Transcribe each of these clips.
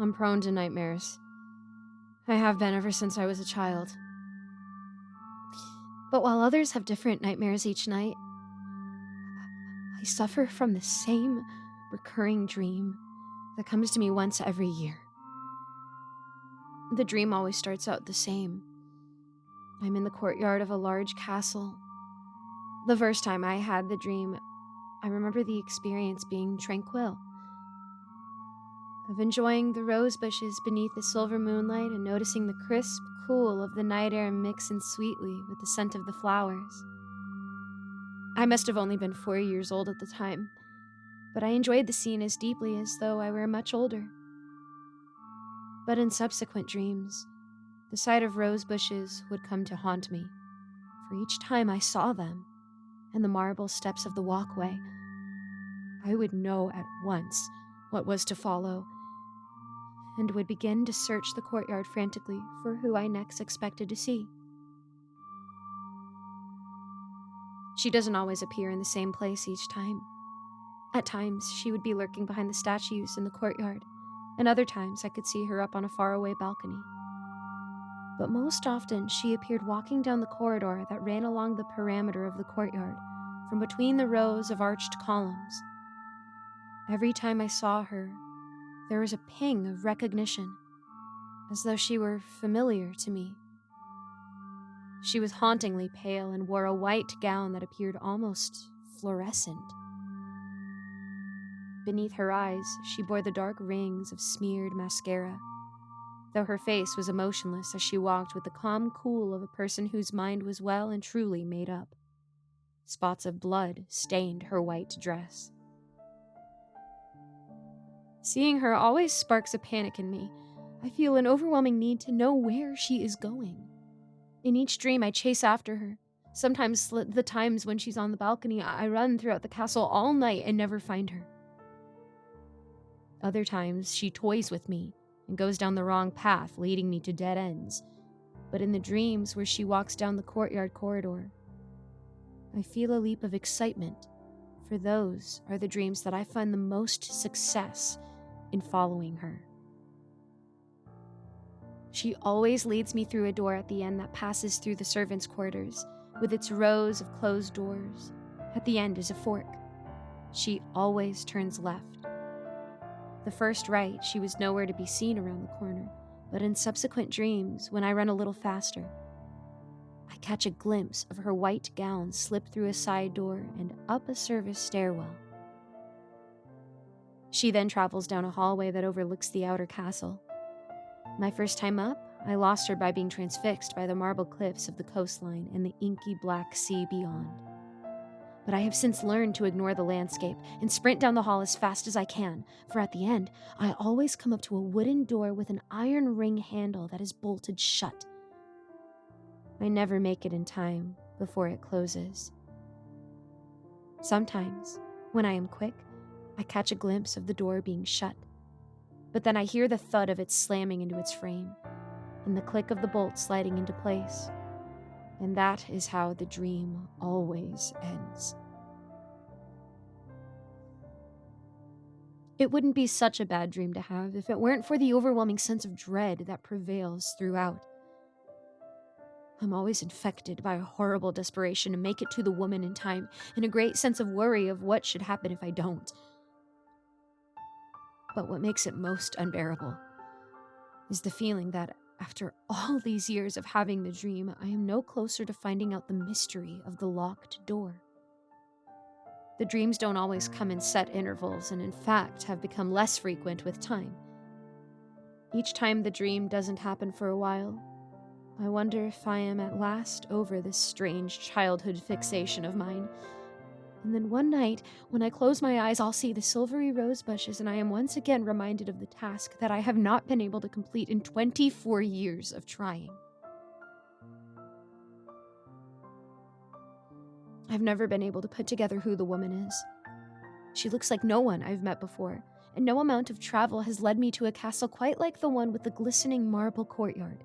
I'm prone to nightmares. I have been ever since I was a child. But while others have different nightmares each night, I suffer from the same recurring dream that comes to me once every year. The dream always starts out the same. I'm in the courtyard of a large castle. The first time I had the dream, I remember the experience being tranquil, of enjoying the rose bushes beneath the silver moonlight and noticing the crisp cool of the night air mix in sweetly with the scent of the flowers. I must have only been 4 years old at the time, but I enjoyed the scene as deeply as though I were much older. But in subsequent dreams, the sight of rose bushes would come to haunt me, for each time I saw them and the marble steps of the walkway, I would know at once what was to follow and would begin to search the courtyard frantically for who I next expected to see. She doesn't always appear in the same place each time. At times, she would be lurking behind the statues in the courtyard, and other times I could see her up on a faraway balcony. But most often, she appeared walking down the corridor that ran along the perimeter of the courtyard, from between the rows of arched columns. Every time I saw her, there was a ping of recognition, as though she were familiar to me. She was hauntingly pale and wore a white gown that appeared almost fluorescent. Beneath her eyes, she bore the dark rings of smeared mascara, though her face was emotionless as she walked with the calm cool of a person whose mind was well and truly made up. Spots of blood stained her white dress. Seeing her always sparks a panic in me. I feel an overwhelming need to know where she is going. In each dream, I chase after her. Sometimes the times when she's on the balcony, I run throughout the castle all night and never find her. Other times, she toys with me and goes down the wrong path, leading me to dead ends. But in the dreams where she walks down the courtyard corridor, I feel a leap of excitement, for those are the dreams that I find the most success in following her. She always leads me through a door at the end that passes through the servants' quarters, with its rows of closed doors. At the end is a fork. She always turns left. The first right, she was nowhere to be seen around the corner, but in subsequent dreams, when I run a little faster, I catch a glimpse of her white gown slip through a side door and up a service stairwell. She then travels down a hallway that overlooks the outer castle. My first time up, I lost her by being transfixed by the marble cliffs of the coastline and the inky black sea beyond. But I have since learned to ignore the landscape and sprint down the hall as fast as I can, for at the end, I always come up to a wooden door with an iron ring handle that is bolted shut. I never make it in time before it closes. Sometimes, when I am quick, I catch a glimpse of the door being shut, but then I hear the thud of it slamming into its frame and the click of the bolt sliding into place. And that is how the dream always ends. It wouldn't be such a bad dream to have if it weren't for the overwhelming sense of dread that prevails throughout. I'm always infected by a horrible desperation to make it to the woman in time, and a great sense of worry of what should happen if I don't. But what makes it most unbearable is the feeling that after all these years of having the dream, I am no closer to finding out the mystery of the locked door. The dreams don't always come in set intervals, and in fact have become less frequent with time. Each time the dream doesn't happen for a while, I wonder if I am at last over this strange childhood fixation of mine. And then one night, when I close my eyes, I'll see the silvery rose bushes, and I am once again reminded of the task that I have not been able to complete in 24 years of trying. I've never been able to put together who the woman is. She looks like no one I've met before, and no amount of travel has led me to a castle quite like the one with the glistening marble courtyard.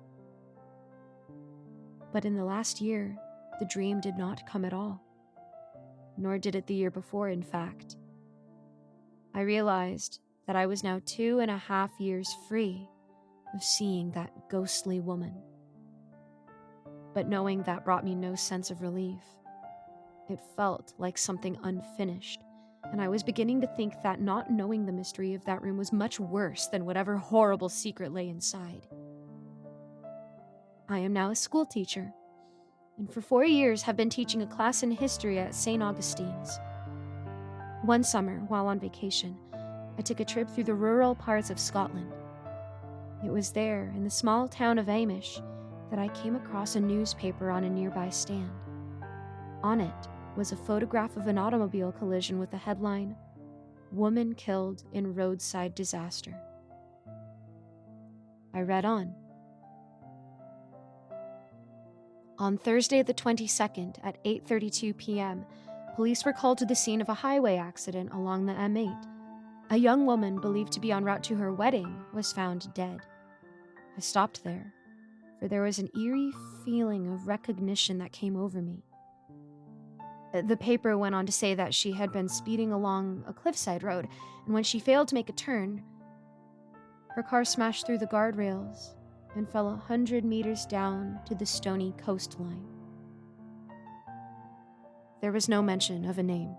But in the last year, the dream did not come at all. Nor did it the year before, in fact. I realized that I was now 2.5 years free of seeing that ghostly woman. But knowing that brought me no sense of relief. It felt like something unfinished, and I was beginning to think that not knowing the mystery of that room was much worse than whatever horrible secret lay inside. I am now a school teacher, and for 4 years have been teaching a class in history at St. Augustine's. One summer, while on vacation, I took a trip through the rural parts of Scotland. It was there, in the small town of Amish, that I came across a newspaper on a nearby stand. On it was a photograph of an automobile collision with the headline, "Woman Killed in Roadside Disaster." I read on. On Thursday the 22nd at 8:32 p.m., police were called to the scene of a highway accident along the M8. A young woman believed to be en route to her wedding was found dead. I stopped there, for there was an eerie feeling of recognition that came over me. The paper went on to say that she had been speeding along a cliffside road, and when she failed to make a turn, her car smashed through the guardrails and fell 100 meters down to the stony coastline. There was no mention of a name.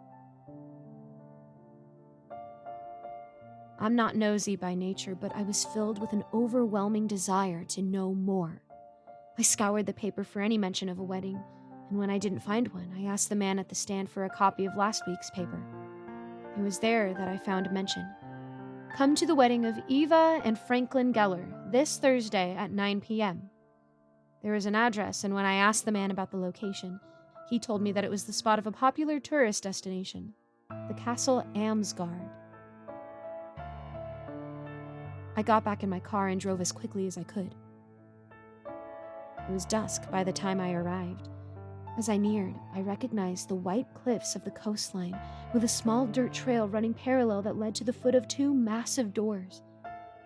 I'm not nosy by nature, but I was filled with an overwhelming desire to know more. I scoured the paper for any mention of a wedding, and when I didn't find one, I asked the man at the stand for a copy of last week's paper. It was there that I found a mention. Come to the wedding of Eva and Franklin Geller this Thursday at 9 p.m. There was an address, and when I asked the man about the location, he told me that it was the spot of a popular tourist destination, the Castle Amsgard. I got back in my car and drove as quickly as I could. It was dusk by the time I arrived. As I neared, I recognized the white cliffs of the coastline with a small dirt trail running parallel that led to the foot of 2 massive doors.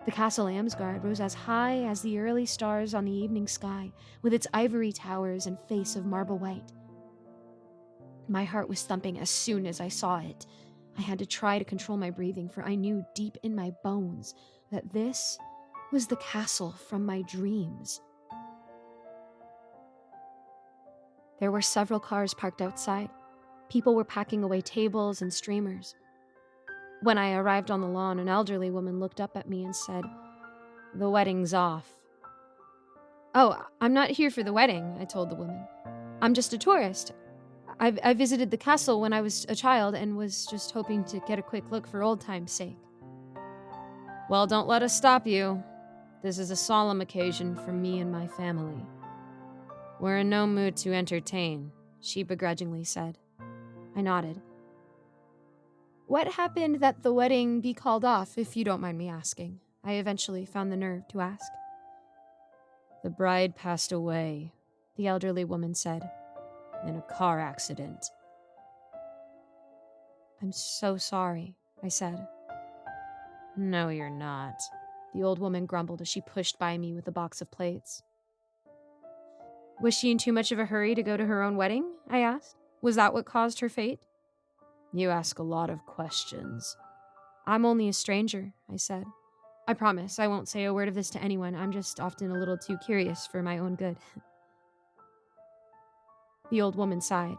The Castle Amsgard rose as high as the early stars on the evening sky, with its ivory towers and face of marble white. My heart was thumping as soon as I saw it. I had to try to control my breathing, for I knew deep in my bones that this was the castle from my dreams. There were several cars parked outside. People were packing away tables and streamers. When I arrived on the lawn, an elderly woman looked up at me and said, "The wedding's off." "Oh, I'm not here for the wedding," I told the woman. "I'm just a tourist. I visited the castle when I was a child and was just hoping to get a quick look for old time's sake." "Well, don't let us stop you. This is a solemn occasion for me and my family. We're in no mood to entertain," she begrudgingly said. I nodded. "What happened that the wedding be called off, if you don't mind me asking?" I eventually found the nerve to ask. "The bride passed away," the elderly woman said, "in a car accident." "I'm so sorry," I said. "No, you're not," the old woman grumbled as she pushed by me with a box of plates. "Was she in too much of a hurry to go to her own wedding?" I asked. "Was that what caused her fate?" "You ask a lot of questions." "I'm only a stranger," I said. "I promise I won't say a word of this to anyone. I'm just often a little too curious for my own good." The old woman sighed.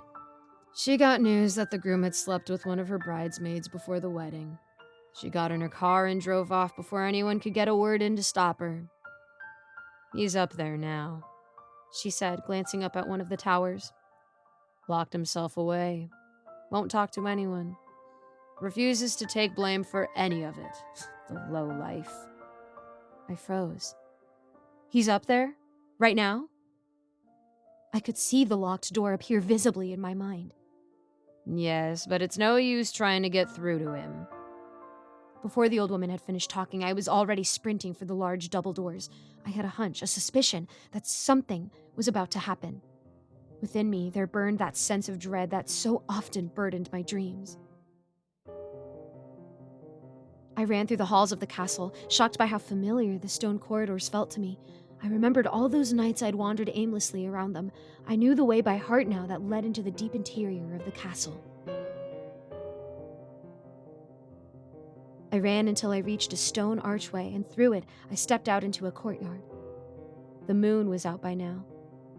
"She got news that the groom had slept with one of her bridesmaids before the wedding. She got in her car and drove off before anyone could get a word in to stop her. He's up there now," she said, glancing up at one of the towers. "Locked himself away. Won't talk to anyone. Refuses to take blame for any of it. The lowlife." I froze. "He's up there? Right now?" I could see the locked door appear visibly in my mind. "Yes, but it's no use trying to get through to him." Before the old woman had finished talking, I was already sprinting for the large double doors. I had a hunch, a suspicion, that something was about to happen. Within me, there burned that sense of dread that so often burdened my dreams. I ran through the halls of the castle, shocked by how familiar the stone corridors felt to me. I remembered all those nights I'd wandered aimlessly around them. I knew the way by heart now that led into the deep interior of the castle. I ran until I reached a stone archway, and through it, I stepped out into a courtyard. The moon was out by now.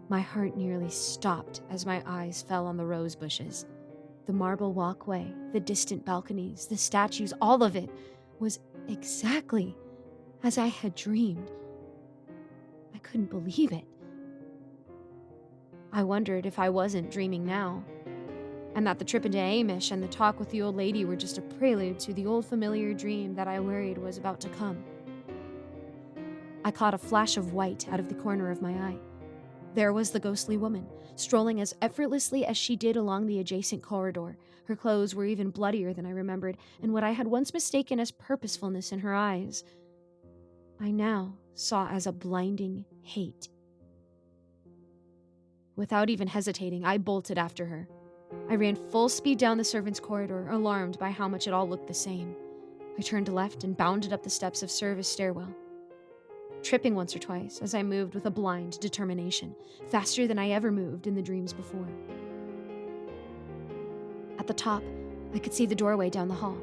My heart nearly stopped as my eyes fell on the rose bushes. The marble walkway, the distant balconies, the statues, all of it was exactly as I had dreamed. I couldn't believe it. I wondered if I wasn't dreaming now, and that the trip into Amish and the talk with the old lady were just a prelude to the old familiar dream that I worried was about to come. I caught a flash of white out of the corner of my eye. There was the ghostly woman, strolling as effortlessly as she did along the adjacent corridor. Her clothes were even bloodier than I remembered, and what I had once mistaken as purposefulness in her eyes, I now saw as a blinding hate. Without even hesitating, I bolted after her. I ran full speed down the servants' corridor, alarmed by how much it all looked the same. I turned left and bounded up the steps of service stairwell, tripping once or twice as I moved with a blind determination, faster than I ever moved in the dreams before. At the top, I could see the doorway down the hall.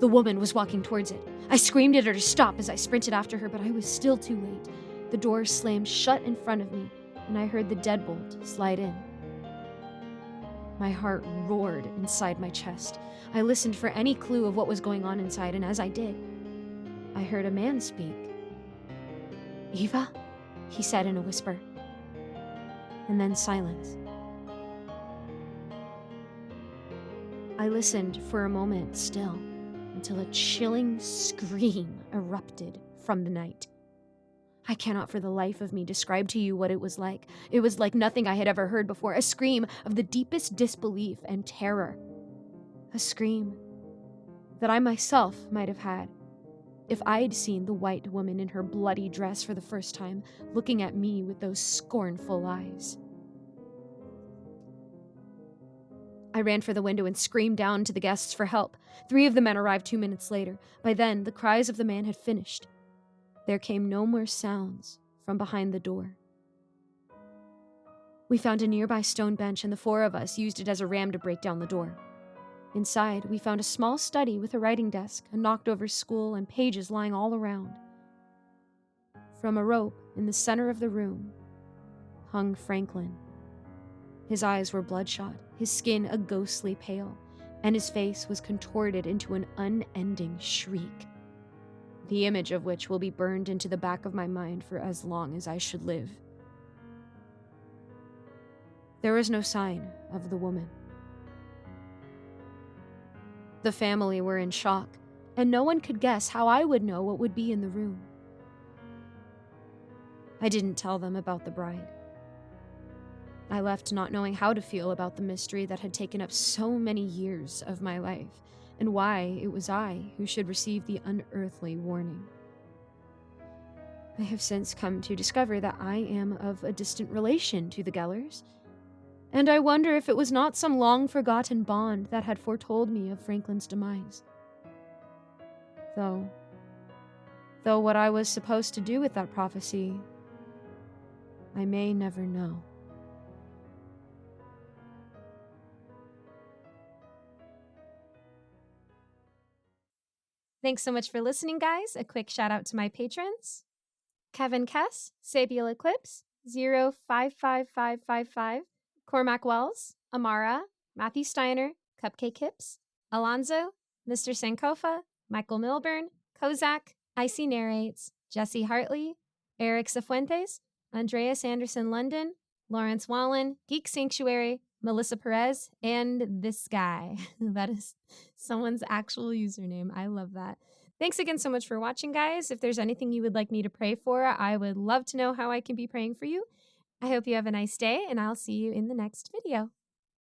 The woman was walking towards it. I screamed at her to stop as I sprinted after her, but I was still too late. The door slammed shut in front of me, and I heard the deadbolt slide in. My heart roared inside my chest. I listened for any clue of what was going on inside, and as I did, I heard a man speak. "Eva?" he said in a whisper. And then silence. I listened for a moment still, until a chilling scream erupted from the night. I cannot for the life of me describe to you what it was like. It was like nothing I had ever heard before, a scream of the deepest disbelief and terror. A scream that I myself might have had if I'd seen the white woman in her bloody dress for the first time, looking at me with those scornful eyes. I ran for the window and screamed down to the guests for help. 3 of the men arrived 2 minutes later. By then, the cries of the man had finished. There came no more sounds from behind the door. We found a nearby stone bench, and the 4 of us used it as a ram to break down the door. Inside, we found a small study with a writing desk, a knocked-over stool, and pages lying all around. From a rope in the center of the room hung Franklin. His eyes were bloodshot, his skin a ghostly pale, and his face was contorted into an unending shriek, the image of which will be burned into the back of my mind for as long as I should live. There was no sign of the woman. The family were in shock, and no one could guess how I would know what would be in the room. I didn't tell them about the bride. I left not knowing how to feel about the mystery that had taken up so many years of my life, and why it was I who should receive the unearthly warning. I have since come to discover that I am of a distant relation to the Gellers, and I wonder if it was not some long-forgotten bond that had foretold me of Franklin's demise. Though what I was supposed to do with that prophecy, I may never know. Thanks so much for listening, guys. A quick shout out to my patrons: Kevin Kess, Sabiel Eclipse, 055555, Cormac Wells, Amara, Matthew Steiner, Cupcake Hips, Alonzo, Mr. Sankofa, Michael Milburn, Kozak, Icy Narrates, Jesse Hartley, Eric Cifuentes, Andreas Anderson London, Lawrence Wallen, Geek Sanctuary, Melissa Perez, and this guy. That is someone's actual username. I love that. Thanks again so much for watching, guys. If there's anything you would like me to pray for, I would love to know how I can be praying for you. I hope you have a nice day, and I'll see you in the next video.